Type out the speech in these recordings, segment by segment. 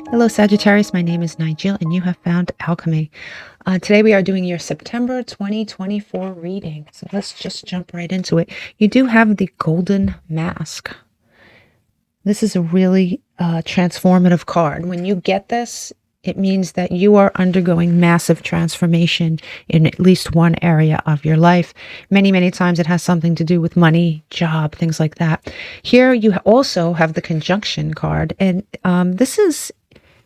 Hello Sagittarius, my name is Nigel and you have found Alchemy. Today we are doing your September 2024 reading. So let's just jump right into it. You do have the Golden Mask. This is a really transformative card. When you get this, it means that you are undergoing massive transformation in at least one area of your life. Many times it has something to do with money, job, things like that. Here you also have the conjunction card, and this is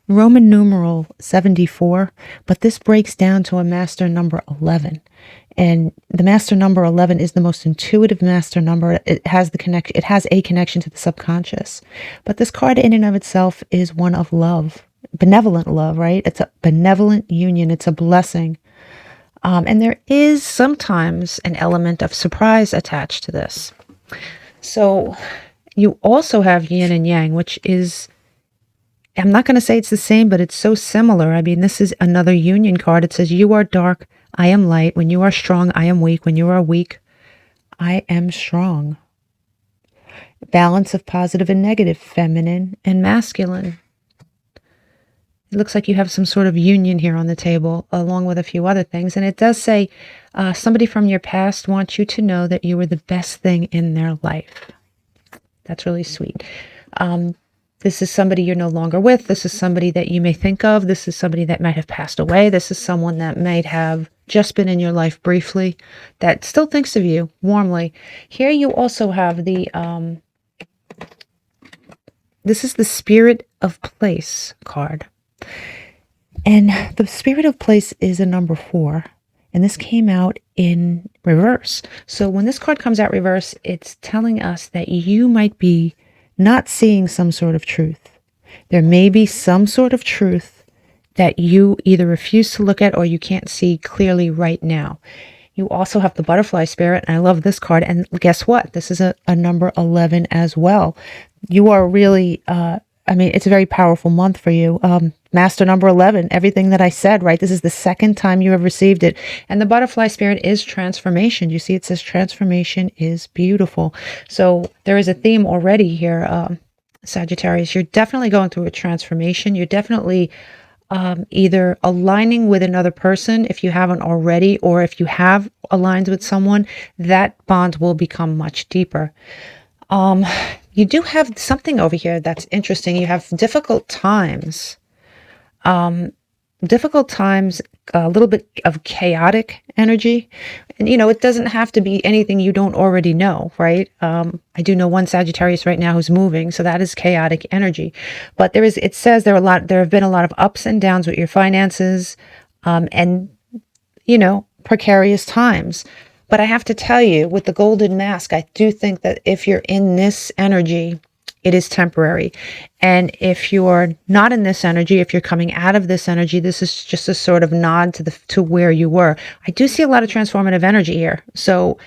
Roman numeral 74, but this breaks down to a master number 11. And the master number 11 is the most intuitive master number. It has a connection to the subconscious. But this card in and of itself is one of love, benevolent love, right? It's a benevolent union. It's a blessing. And there is sometimes an element of surprise attached to this. So you also have yin and yang, which is, I'm not going to say it's the same, but it's so similar. I mean, this is another union card. It says, you are dark, I am light. When you are strong, I am weak. When you are weak, I am strong. Balance of positive and negative, feminine and masculine. It looks like you have some sort of union here on the table, along with a few other things. And it does say, somebody from your past wants you to know that you were the best thing in their life. That's really sweet. This is somebody you're no longer with. This is somebody that you may think of. This is somebody that might have passed away. This is someone that might have just been in your life briefly that still thinks of you warmly. Here you also have the, this is the Spirit of Place card. And the Spirit of Place is a number 4. And this came out in reverse. So when this card comes out reverse, it's telling us that you might be not seeing some sort of truth. There may be some sort of truth that you either refuse to look at or you can't see clearly right now. You also have the Butterfly Spirit, and I love this card. And guess what? This is a number 11 as well. You are really, it's a very powerful month for you. Master number 11, everything that I said, right? This is the second time you have received it. And the Butterfly Spirit is transformation. You see, it says transformation is beautiful. So there is a theme already here, Sagittarius. You're definitely going through a transformation. You're definitely either aligning with another person if you haven't already, or if you have aligned with someone, that bond will become much deeper. You do have something over here that's interesting. You have difficult times. A little bit of chaotic energy. And, it doesn't have to be anything you don't already know, right? I do know one Sagittarius right now who's moving, so that is chaotic energy. But it says there have been a lot of ups and downs with your finances, and, precarious times. But I have to tell you, with the Golden Mask, I do think that if you're in this energy, it is temporary. And if you're not in this energy, if you're coming out of this energy, this is just a sort of nod to where you were. I do see a lot of transformative energy here. So,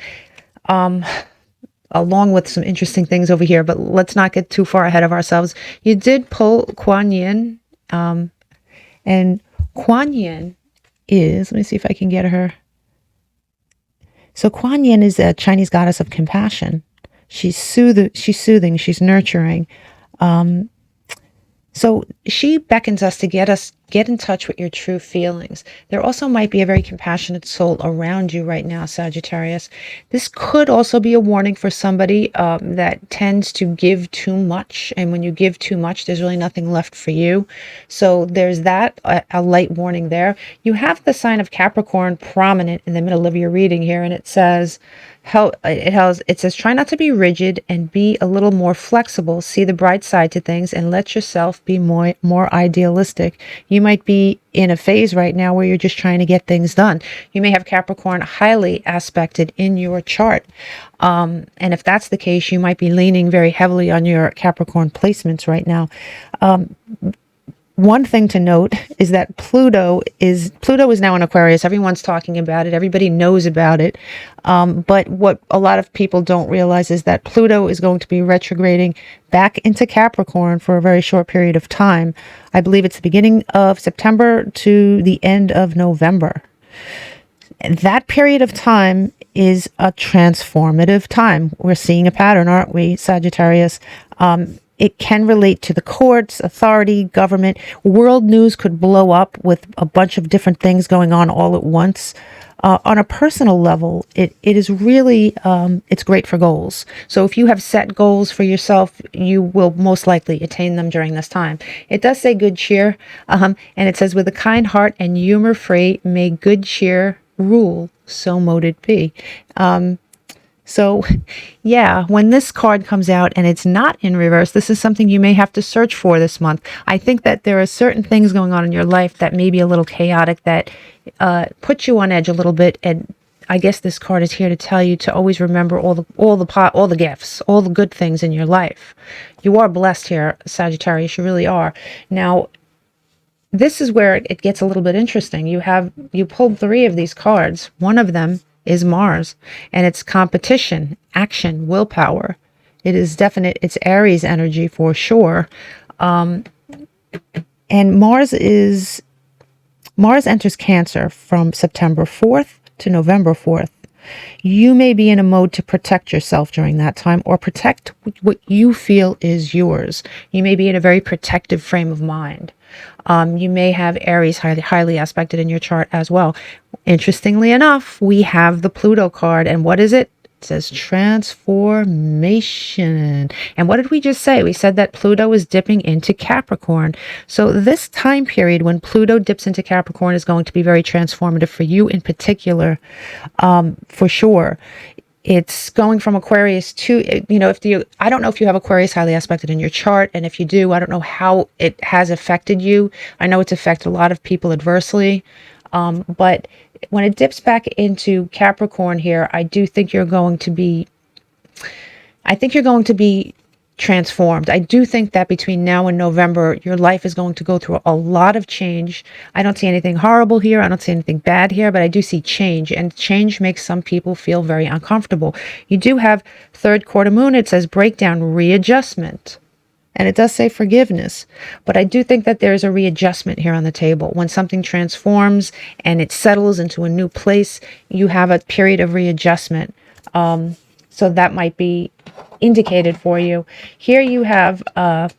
along with some interesting things over here, but let's not get too far ahead of ourselves. You did pull Kuan Yin, and Kuan Yin is, let me see if I can get her. So Kuan Yin is a Chinese goddess of compassion. She's soothing, she's nurturing. So she beckons us to get in touch with your true feelings. There also might be a very compassionate soul around you right now, Sagittarius. This could also be a warning for somebody that tends to give too much. And when you give too much, there's really nothing left for you. So there's that, a light warning there. You have the sign of Capricorn prominent in the middle of your reading here, and it says, it says, try not to be rigid and be a little more flexible. See the bright side to things and let yourself be more idealistic. You might be in a phase right now where you're just trying to get things done. You may have Capricorn highly aspected in your chart. And if that's the case, you might be leaning very heavily on your Capricorn placements right now. One thing to note is that Pluto is now in Aquarius. Everyone's talking about it. Everybody knows about it. But what a lot of people don't realize is that Pluto is going to be retrograding back into Capricorn for a very short period of time. I believe it's the beginning of September to the end of November. And that period of time is a transformative time. We're seeing a pattern, aren't we, Sagittarius? It can relate to the courts, authority, government. World news could blow up with a bunch of different things going on all at once. On a personal level, it is really, it's great for goals. So if you have set goals for yourself, you will most likely attain them during this time. It does say good cheer, and it says, with a kind heart and humor free, may good cheer rule, so mote it be. So yeah, when this card comes out and it's not in reverse, this is something you may have to search for this month. I think that there are certain things going on in your life that may be a little chaotic, that put you on edge a little bit. And I guess this card is here to tell you to always remember all the gifts, all the good things in your life. You are blessed here, Sagittarius. You really are. Now, this is where it gets a little bit interesting. You pulled 3 of these cards. One of them is Mars, and it's competition, action, willpower. It is definite. It's Aries energy for sure. And Mars enters Cancer from September 4th to November 4th. You may be in a mode to protect yourself during that time, or protect what you feel is yours. You may be in a very protective frame of mind. You may have Aries highly aspected in your chart as well. Interestingly enough, we have the Pluto card. And what is it? It says transformation. And what did we just say? We said that Pluto is dipping into Capricorn. So this time period when Pluto dips into Capricorn is going to be very transformative for you in particular, for sure. It's going from Aquarius to, I don't know if you have Aquarius highly aspected in your chart. And if you do, I don't know how it has affected you. I know it's affected a lot of people adversely. But when it dips back into Capricorn here, I think you're going to be transformed. I do think that between now and November, your life is going to go through a lot of change. I don't see anything horrible here. I don't see anything bad here, but I do see change, and change makes some people feel very uncomfortable. You do have 3rd quarter moon. It says breakdown, readjustment. And it does say forgiveness, but I do think that there's a readjustment here on the table. When something transforms and it settles into a new place, you have a period of readjustment. So that might be indicated for you. Here you have the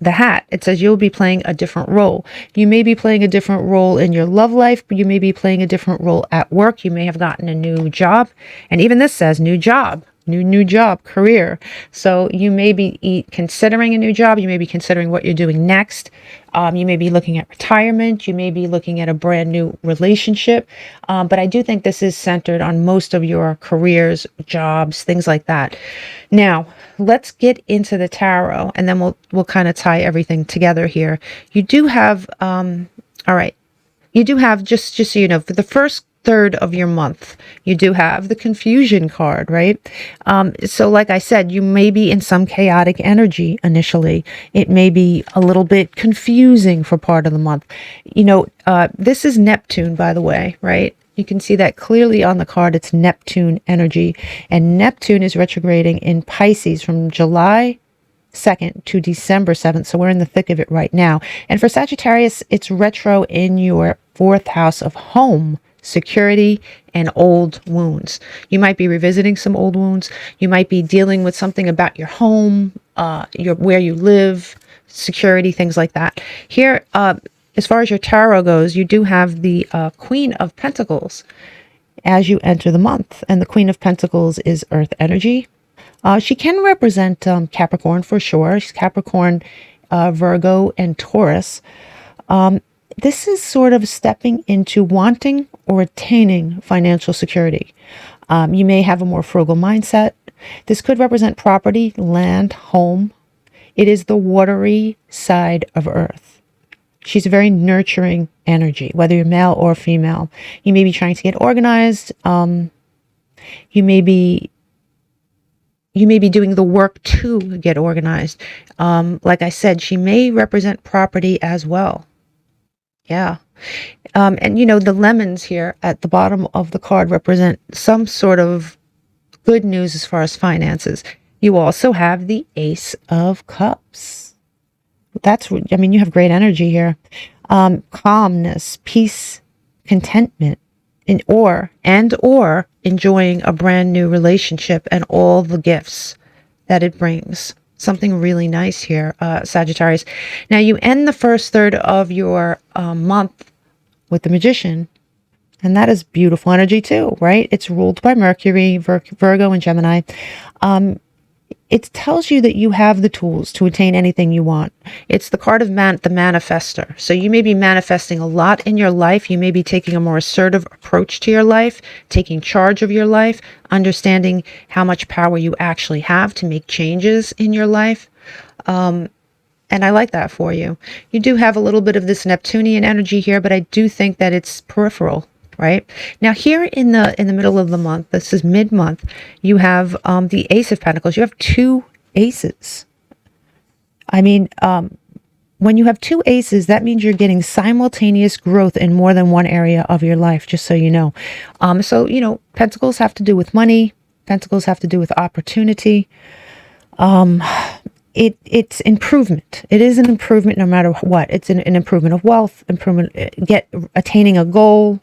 hat. It says you'll be playing a different role. You may be playing a different role in your love life, but you may be playing a different role at work. You may have gotten a new job. And even this says new job. New job, career. So you may be considering a new job. You may be considering what you're doing next. You may be looking at retirement. You may be looking at a brand new relationship. But I do think this is centered on most of your careers, jobs, things like that. Now, let's get into the tarot, and then we'll kind of tie everything together here. You do have, all right. You do have, just so you know, for the first third of your month, you do have the confusion card, right? So like I said, you may be in some chaotic energy initially. It may be a little bit confusing for part of the month. This is Neptune, by the way, right? You can see that clearly on the card. It's Neptune energy, and Neptune is retrograding in Pisces from July 2nd to December 7th. So we're in the thick of it right now. And for Sagittarius, it's retro in your 4th house of home, security, and old wounds. You might be revisiting some old wounds. You might be dealing with something about your home, where you live, security, things like that. Here, as far as your tarot goes, you do have the Queen of Pentacles as you enter the month. And the Queen of Pentacles is Earth energy. She can represent Capricorn for sure. She's Capricorn, Virgo, and Taurus. This is sort of stepping into wanting or attaining financial security. You may have a more frugal mindset. This could represent property, land, home. It is the watery side of Earth. She's a very nurturing energy, whether you're male or female. You may be trying to get organized. You may be doing the work to get organized. Like I said, she may represent property as well. Yeah. And the lemons here at the bottom of the card represent some sort of good news as far as finances. You also have the Ace of Cups. You have great energy here. Calmness, peace, contentment, or enjoying a brand new relationship and all the gifts that it brings. Something really nice here, Sagittarius. Now, you end the first third of your month with the Magician, and that is beautiful energy too, right? It's ruled by Mercury, Virgo, and Gemini. It tells you that you have the tools to attain anything you want. It's the card of the manifester. So you may be manifesting a lot in your life. You may be taking a more assertive approach to your life, taking charge of your life, understanding how much power you actually have to make changes in your life. And I like that for you. You do have a little bit of this Neptunian energy here, but I do think that it's peripheral. Right now, here in the middle of the month, this is mid-month, you have the Ace of Pentacles. You have two aces. I mean, when you have two aces, that means you're getting simultaneous growth in more than one area of your life, just so you know. So, you know, Pentacles have to do with money. Pentacles have to do with opportunity. It's improvement. It is an improvement no matter what. It's an improvement of wealth, attaining a goal.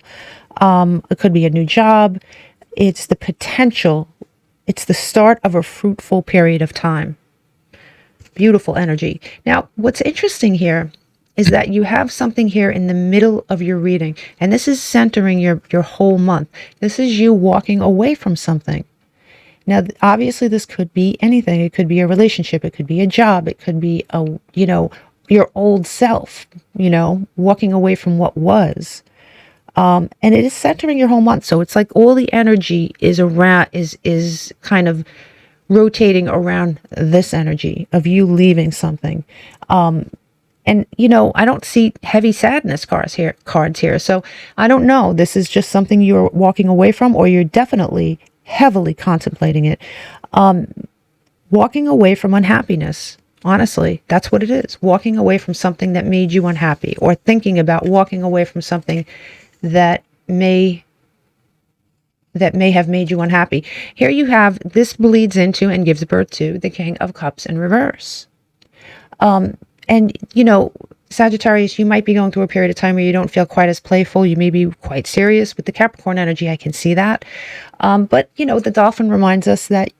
It could be a new job. It's the potential. It's the start of a fruitful period of time. Beautiful energy. Now, what's interesting here is that you have something here in the middle of your reading, and this is centering your whole month. This is you walking away from something. Now, obviously, this could be anything. It could be a relationship. It could be a job. It could be your old self, walking away from what was. And it is centering your whole month. So it's like all the energy is around, is kind of rotating around this energy of you leaving something. And, I don't see heavy sadness cards here. So I don't know. This is just something you're walking away from, or you're definitely heavily contemplating it. Walking away from unhappiness. Honestly, that's what it is. Walking away from something that made you unhappy, or thinking about walking away from something that may have made you unhappy. Here you have, this bleeds into and gives birth to the King of Cups in reverse. And, Sagittarius, you might be going through a period of time where you don't feel quite as playful. You may be quite serious. With the Capricorn energy, I can see that. But, the dolphin reminds us that,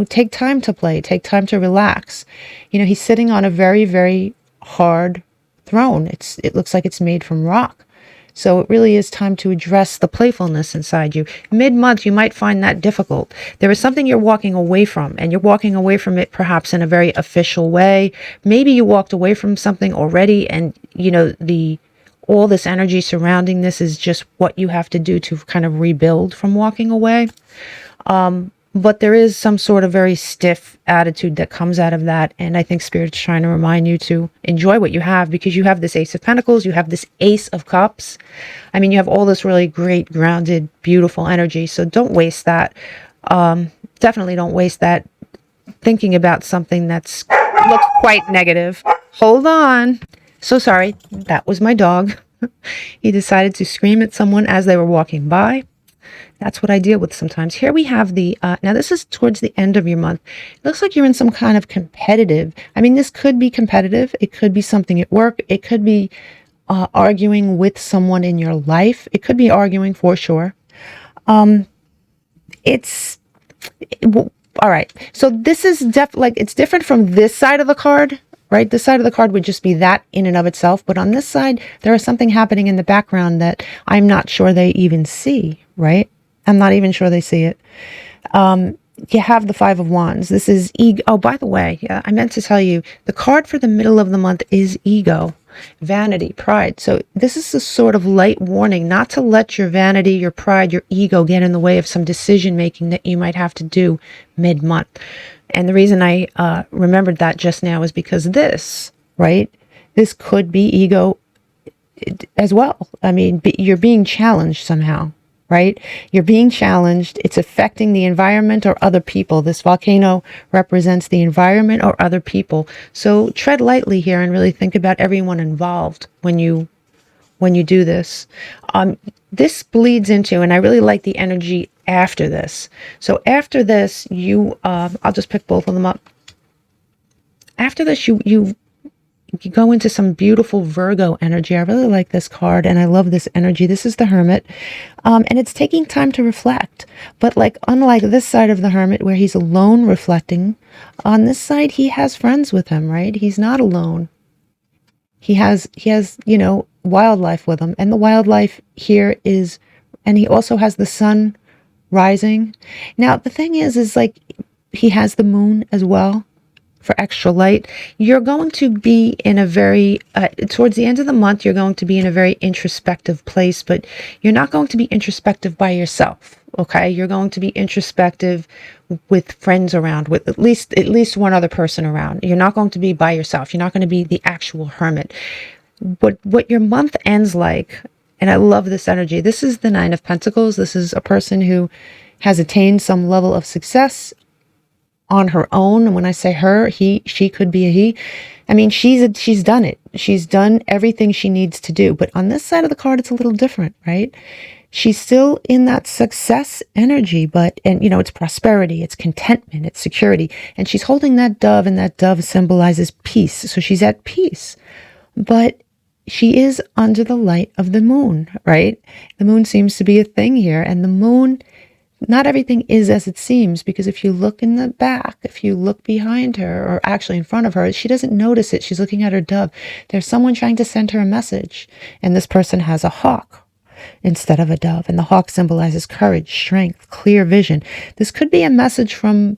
take time to play, take time to relax. He's sitting on a very, very hard throne. It looks like it's made from rock. So it really is time to address the playfulness inside you. Mid-month, you might find that difficult. There is something you're walking away from, and you're walking away from it perhaps in a very official way. Maybe you walked away from something already, and all this energy surrounding this is just what you have to do to kind of rebuild from walking away. But there is some sort of very stiff attitude that comes out of that. And I think Spirit's trying to remind you to enjoy what you have, because you have this Ace of Pentacles, you have this Ace of Cups. I mean, you have all this really great, grounded, beautiful energy. So don't waste that. Definitely don't waste that thinking about something looks quite negative. Hold on. So sorry. That was my dog. He decided to scream at someone as they were walking by. That's what I deal with sometimes. Here we have now this is towards the end of your month. It looks like you're in some kind of competitive. I mean, this could be competitive. It could be something at work. It could be arguing with someone in your life. It could be arguing for sure. All right. So this is it's different from this side of the card, right? This side of the card would just be that in and of itself. But on this side, there is something happening in the background that I'm not sure they even see, right? I'm not even sure they see it. You have the Five of Wands. This is ego. Oh, by the way, I meant to tell you, the card for the middle of the month is ego, vanity, pride. So this is a sort of light warning not to let your vanity, your pride, your ego get in the way of some decision making that you might have to do mid-month. And the reason I remembered that just now is because this could be ego as well. I mean, you're being challenged somehow. Right? You're being challenged. It's affecting the environment or other people. This volcano represents the environment or other people. So tread lightly here and really think about everyone involved when you do this. This bleeds into, and I really like the energy after this. So after this, I'll just pick both of them up. After this, you you go into some beautiful Virgo energy. I really like this card and I love this energy. This is the Hermit. And it's taking time to reflect. But like, unlike this side of the Hermit where he's alone reflecting, on this side he has friends with him, right? He's not alone. He has, you know, wildlife with him. And the wildlife here is, and he also has the sun rising. Now, the thing is like, he has the moon as well for extra light. You're going to be in a very, towards the end of the month, you're going to be in a very introspective place, but you're not going to be introspective by yourself, okay? You're going to be introspective with friends around, with at least one other person around. You're not going to be by yourself. You're not going to be the actual hermit. What your month ends like, and I love this energy, this is the Nine of Pentacles. This is a person who has attained some level of success on her own. And when I say her, she could be a he. I mean, she's done it. She's done everything she needs to do. But on this side of the card, it's a little different, right? She's still in that success energy, and you know, it's prosperity, it's contentment, it's security. And she's holding that dove, and that dove symbolizes peace. So she's at peace, but she is under the light of the moon, right? The moon seems to be a thing here, and the moon, not everything is as it seems, because if you look in the back, if you look behind her, or actually in front of her, she doesn't notice it. She's looking at her dove. There's someone trying to send her a message, and this person has a hawk instead of a dove, and the hawk symbolizes courage, strength, clear vision. This could be a message from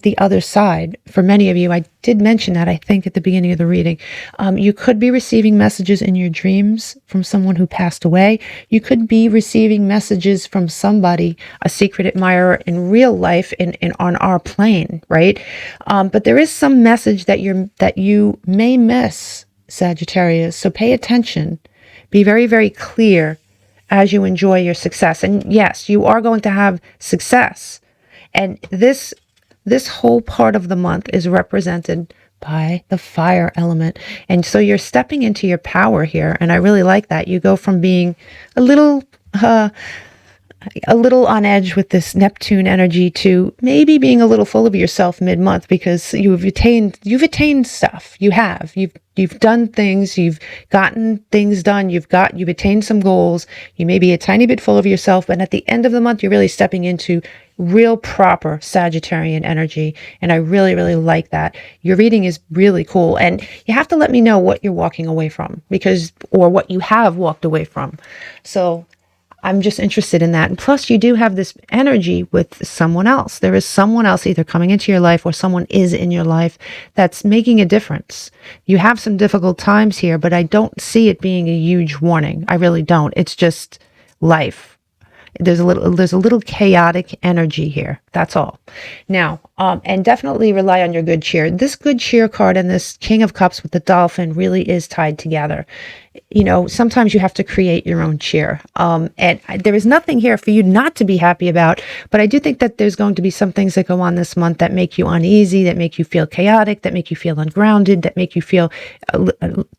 the other side. For many of you, I did mention that, I think, at the beginning of the reading. You could be receiving messages in your dreams from someone who passed away. You could be receiving messages from somebody, a secret admirer in real life, in on our plane, right? But there is some message that you may miss, Sagittarius. So pay attention. Be very, very clear as you enjoy your success. And yes, you are going to have success. And this whole part of the month is represented by the fire element. And so you're stepping into your power here. And I really like that. You go from being a little on edge with this Neptune energy to maybe being a little full of yourself mid-month, because you've attained stuff. You've done things, you've gotten things done, you've attained some goals. You may be a tiny bit full of yourself, and at the end of the month, you're really stepping into real proper Sagittarian energy. And I really, really like that. Your reading is really cool. And you have to let me know what you're walking away from, or what you have walked away from. So I'm just interested in that. And plus, you do have this energy with someone else. There is someone else either coming into your life, or someone is in your life that's making a difference. You have some difficult times here, but I don't see it being a huge warning. I really don't. It's just life. There's a little chaotic energy here. That's all. Now, and definitely rely on your good cheer. This good cheer card and this King of Cups with the dolphin really is tied together. You know, sometimes you have to create your own cheer. And there is nothing here for you not to be happy about, but I do think that there's going to be some things that go on this month that make you uneasy, that make you feel chaotic, that make you feel ungrounded, that make you feel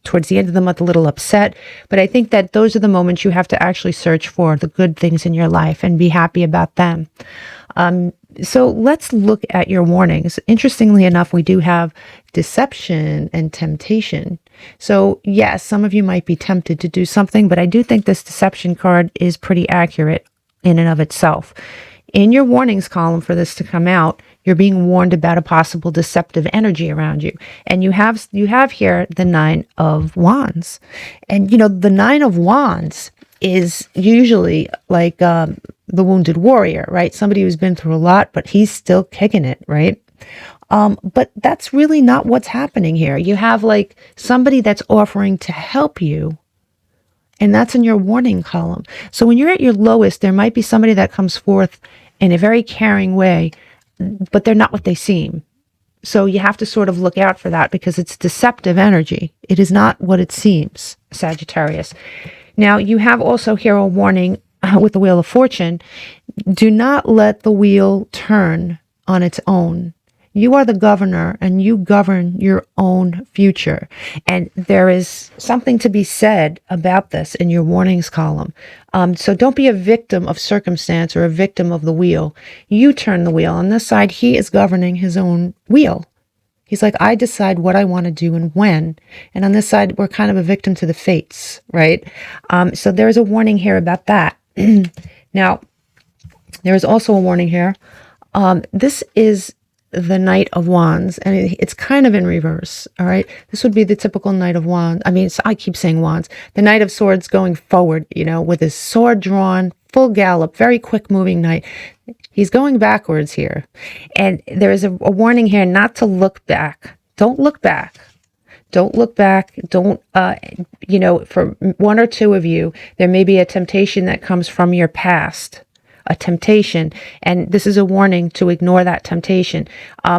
towards the end of the month a little upset. But I think that those are the moments you have to actually search for the good things in your life and be happy about them. So let's look at your warnings. Interestingly enough, we do have deception and temptation. So yes, some of you might be tempted to do something, but I do think this deception card is pretty accurate in and of itself. In your warnings column for this to come out, you're being warned about a possible deceptive energy around you. And you have here the Nine of Wands. And you know, the Nine of Wands is usually like the wounded warrior, right? Somebody who's been through a lot, but he's still kicking it, right? But that's really not what's happening here. You have like somebody that's offering to help you, and that's in your warning column. So when you're at your lowest, there might be somebody that comes forth in a very caring way, but they're not what they seem. So you have to sort of look out for that, because it's deceptive energy. It is not what it seems, Sagittarius. Now, you have also here a warning with the Wheel of Fortune. Do not let the wheel turn on its own. You are the governor, and you govern your own future. And there is something to be said about this in your warnings column. So don't be a victim of circumstance or a victim of the wheel. You turn the wheel. On this side, he is governing his own wheel. He's like, I decide what I want to do and when. And on this side, we're kind of a victim to the fates, right? So there's a warning here about that. Now, there is also a warning here. This is the Knight of Wands, and it's kind of in reverse, all right? This would be the typical Knight of Wands. I mean, I keep saying Wands. The Knight of Swords going forward, you know, with his sword drawn, full gallop, very quick moving knight. He's going backwards here. And there is a warning here not to look back. Don't look back. Don't look back. Don't, you know, for one or two of you, there may be a temptation that comes from your past. A temptation, and this is a warning to ignore that temptation.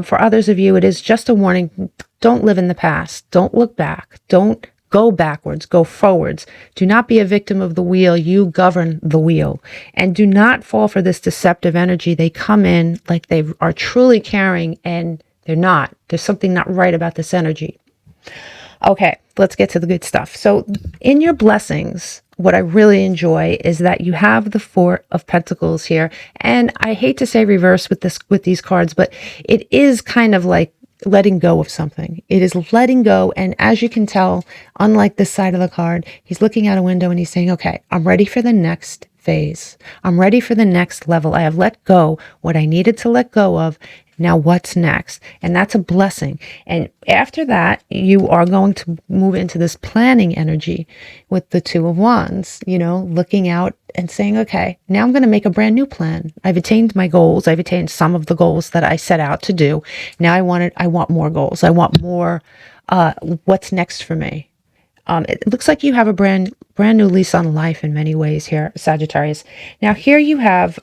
For others of you, it is just a warning. Don't live in the past. Don't look back. Don't go backwards. Go forwards. Do not be a victim of the wheel. You govern the wheel. And do not fall for this deceptive energy. They come in like they are truly caring, and they're not. There's something not right about this energy. Okay, let's get to the good stuff. So in your blessings, what I really enjoy is that you have the Four of Pentacles here. And I hate to say reverse with these cards, but it is kind of like letting go of something. It is letting go. And as you can tell, unlike this side of the card, he's looking out a window and he's saying, okay, I'm ready for the next phase. I'm ready for the next level. I have let go what I needed to let go of. Now what's next? And that's a blessing. And after that, you are going to move into this planning energy with the Two of Wands, you know, looking out and saying, okay, now I'm going to make a brand new plan. I've attained my goals. I've attained some of the goals that I set out to do. Now I want more goals. I want more, what's next for me? It looks like you have a brand new lease on life in many ways here, Sagittarius. Now here you have,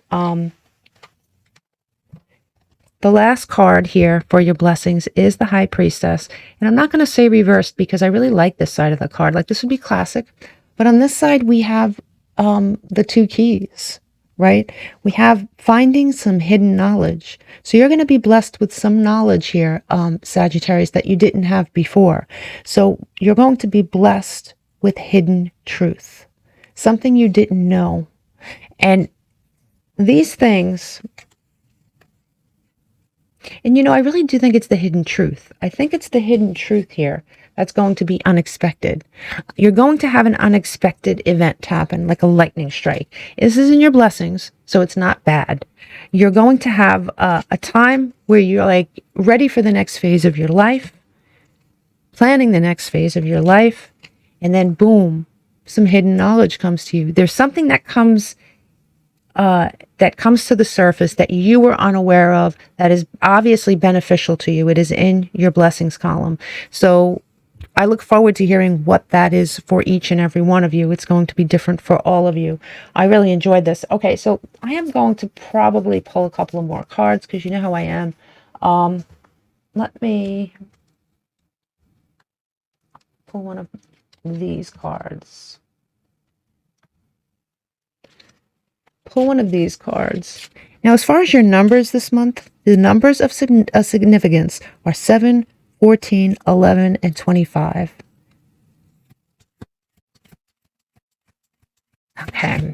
the last card here for your blessings is the High Priestess. And I'm not going to say reversed because I really like this side of the card. Like, this would be classic. But on this side, we have the two keys, right? We have finding some hidden knowledge. So you're going to be blessed with some knowledge here, Sagittarius, that you didn't have before. So you're going to be blessed with hidden truth, something you didn't know. And these things... And, you know, I really do think it's the hidden truth. I think it's the hidden truth here that's going to be unexpected. You're going to have an unexpected event happen, like a lightning strike. This is in your blessings, so it's not bad. You're going to have a time where you're like ready for the next phase of your life, planning the next phase of your life, and then boom, some hidden knowledge comes to you. There's something that comes to the surface that you were unaware of that is obviously beneficial to you. It is in your blessings column. So I look forward to hearing what that is for each and every one of you. It's going to be different for all of you. I really enjoyed this. Okay, so I am going to probably pull a couple of more cards because you know how I am. Let me pull one of these cards. Pull one of these cards. Now, as far as your numbers this month, the numbers of significance are 7, 14, 11, and 25. Okay.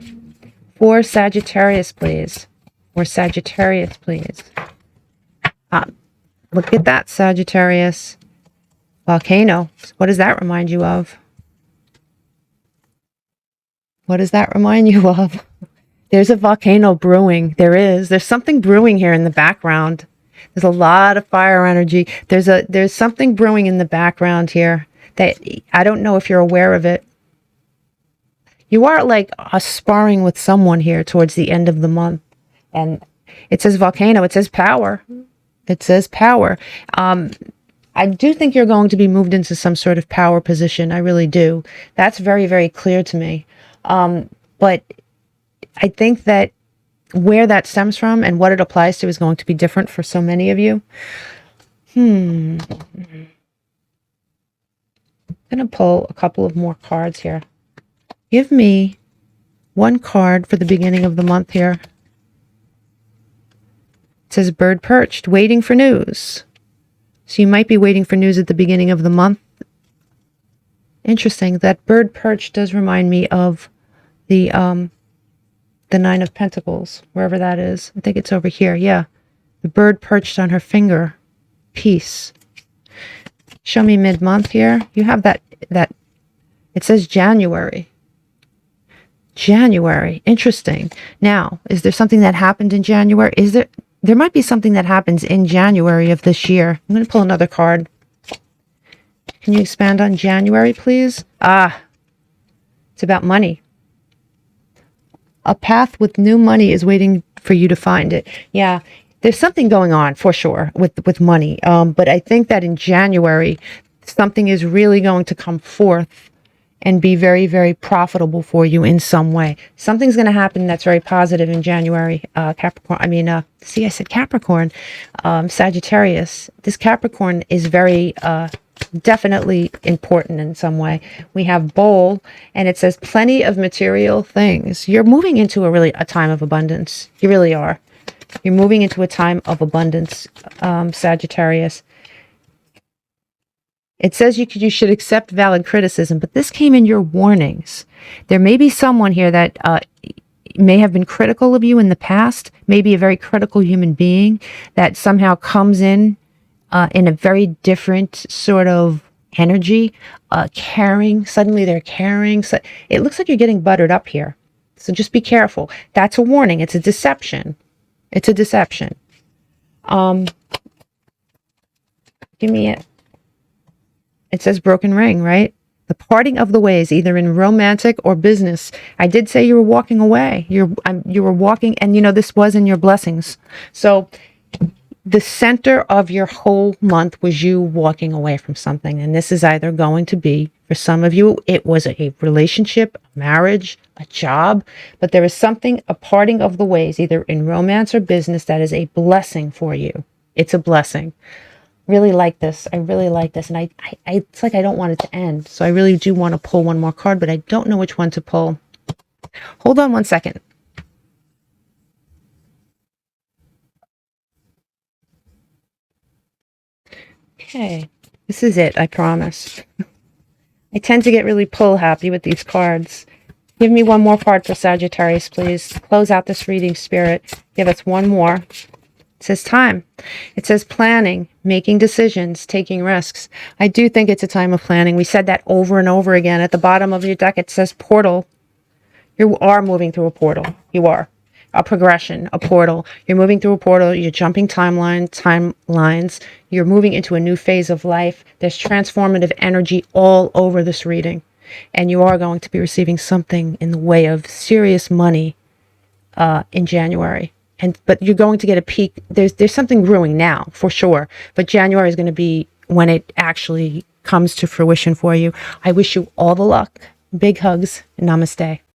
For Sagittarius, please. For Sagittarius, please. Look at that, Sagittarius. Volcano. What does that remind you of? What does that remind you of? There's a volcano brewing. There's something brewing here in the background. There's a lot of fire energy. There's something brewing in the background here that I don't know if you're aware of it. You are like sparring with someone here towards the end of the month. And it says volcano. It says power. It says power. I do think you're going to be moved into some sort of power position. I really do. That's very, very clear to me. But I think that where that stems from and what it applies to is going to be different for so many of you. I'm going to pull a couple of more cards here. Give me one card for the beginning of the month here. It says bird perched, waiting for news. So you might be waiting for news at the beginning of the month. Interesting. That bird perched does remind me of the Nine of Pentacles, wherever that is. I think it's over here. Yeah. The bird perched on her finger. Peace. Show me mid-month here. You have that, it says January. January. Interesting. Now, is there something that happened in January? There might be something that happens in January of this year. I'm going to pull another card. Can you expand on January, please? It's about money. A path with new money is waiting for you to find it. Yeah, there's something going on for sure with money. But I think that in January, something is really going to come forth and be very, very profitable for you in some way. Something's going to happen that's very positive in January. Capricorn, I said Capricorn, Sagittarius. This Capricorn is very definitely important in some way. We have bowl, and it says plenty of material things. You're moving into a time of abundance. You really are. You're moving into a time of abundance, Sagittarius. It says you should accept valid criticism, but this came in your warnings. There may be someone here that may have been critical of you in the past, maybe a very critical human being that somehow comes in a very different sort of energy, caring. Suddenly they're caring. So it looks like you're getting buttered up here. So just be careful. That's a warning. It's a deception. It's a deception. Give me it. It says broken ring, right? The parting of the ways, either in romantic or business. I did say you were walking away. You were walking, and this was in your blessings. So the center of your whole month was you walking away from something. And this is either going to be, for some of you, it was a relationship, a marriage, a job. But there is something, a parting of the ways, either in romance or business, that is a blessing for you. It's a blessing. Really like this. I really like this. And I it's like I don't want it to end. So I really do want to pull one more card, but I don't know which one to pull. Hold on one second. Okay. This is it, I promise. I tend to get really pull happy with these cards. Give me one more card for Sagittarius, please. Close out this reading, Spirit. Give us one more. It says time. It says planning, making decisions, taking risks. I do think it's a time of planning. We said that over and over again. At the bottom of your deck, it says portal. You are moving through a portal. You are. A progression, a portal. You're moving through a portal. You're jumping timelines. You're moving into a new phase of life. There's transformative energy all over this reading. And you are going to be receiving something in the way of serious money in January. But you're going to get a peak. There's something brewing now, for sure. But January is going to be when it actually comes to fruition for you. I wish you all the luck. Big hugs. Namaste.